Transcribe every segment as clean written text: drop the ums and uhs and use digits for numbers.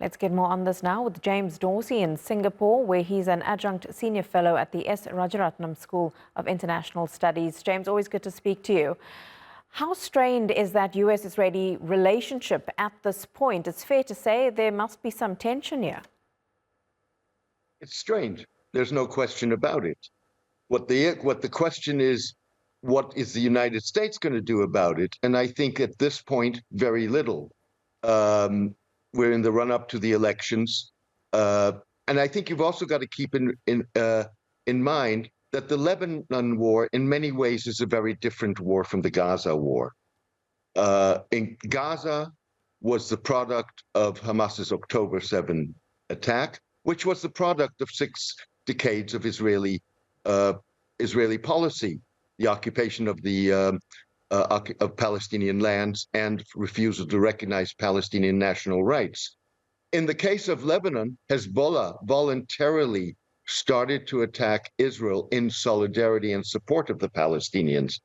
Let's get more on this now with James Dorsey in Singapore, where he's an Adjunct Senior Fellow at the S. Rajaratnam School of International Studies. James, always good to speak to you. How strained is that US-Israeli relationship at this point? It's fair to say there must be some tension here. It's strained. There's no question about it. What the question is, what is the United States going to do about it? And I think at this point, very little. We're in the run-up to the elections, and I think you've also got to keep in mind that the Lebanon war, in many ways, is a very different war from the Gaza war. In Gaza was the product of Hamas's October 7 attack, which was the product of 6 decades of Israeli policy, the occupation of the of Palestinian lands and refusal to recognize Palestinian national rights. In the case of Lebanon, Hezbollah voluntarily started to attack Israel in solidarity and support of the Palestinians.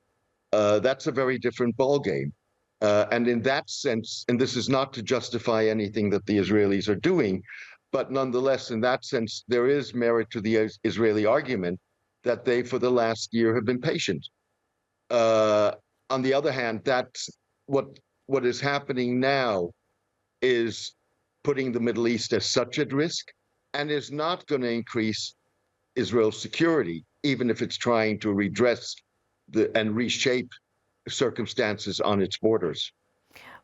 That's a very different ballgame. And in that sense, and this is not to justify anything that the Israelis are doing, but nonetheless, in that sense, there is merit to the Israeli argument that they, for the last year, have been patient. On the other hand, that's what is happening now is putting the Middle East as such at risk and is not going to increase Israel's security, even if it's trying to redress and reshape circumstances on its borders.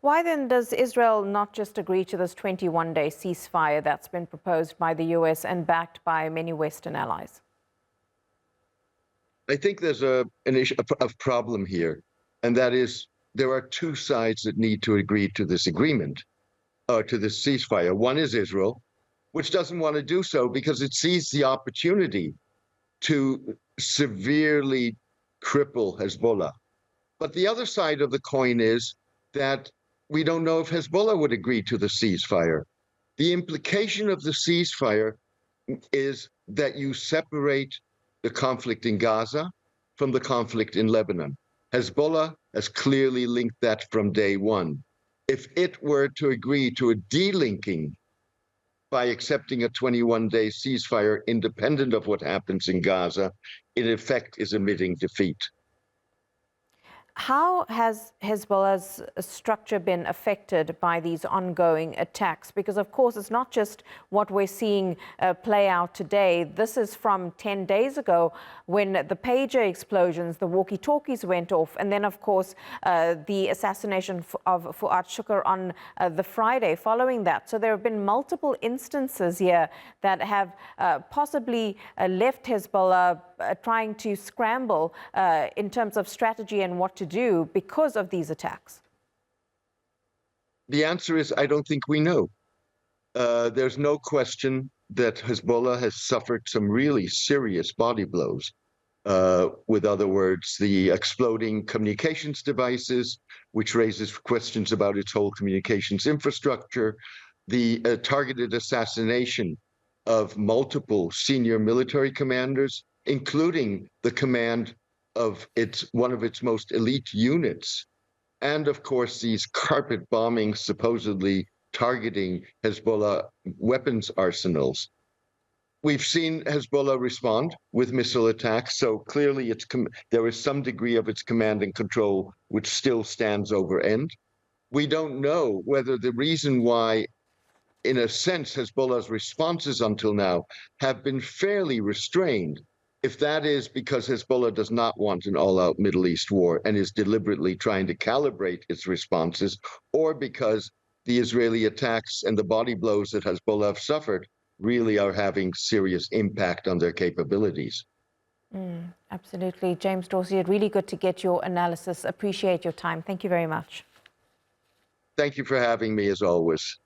Why then does Israel not just agree to this 21-day ceasefire that's been proposed by the US and backed by many Western allies? I think there's a problem here, and that is there are 2 sides that need to agree to this agreement, to this ceasefire. One is Israel, which doesn't want to do so because it sees the opportunity to severely cripple Hezbollah. But the other side of the coin is that we don't know if Hezbollah would agree to the ceasefire. The implication of the ceasefire is that you separate the conflict in Gaza from the conflict in Lebanon. Hezbollah has clearly linked that from day one. If it were to agree to a delinking by accepting a 21-day ceasefire independent of what happens in Gaza, in effect is admitting defeat. How has Hezbollah's structure been affected by these ongoing attacks? Because, of course, it's not just what we're seeing play out today. This is from 10 days ago when the pager explosions, the walkie-talkies went off, and then, of course, the assassination of Fuad Shukr on the Friday following that. So there have been multiple instances here that have possibly left Hezbollah trying to scramble in terms of strategy and what to do because of these attacks? The answer is, I don't think we know. There's no question that Hezbollah has suffered some really serious body blows. With other words, the exploding communications devices, which raises questions about its whole communications infrastructure, the targeted assassination of multiple senior military commanders, including the command of one of its most elite units, and of course these carpet bombings supposedly targeting Hezbollah weapons arsenals. We've seen Hezbollah respond with missile attacks, so clearly there is some degree of its command and control which still stands over end. We don't know whether the reason why, in a sense, Hezbollah's responses until now have been fairly restrained, if that is because Hezbollah does not want an all-out Middle East war and is deliberately trying to calibrate its responses, or because the Israeli attacks and the body blows that Hezbollah have suffered really are having serious impact on their capabilities. Absolutely. James Dorsey, it's really good to get your analysis. Appreciate your time. Thank you very much. Thank you for having me, as always.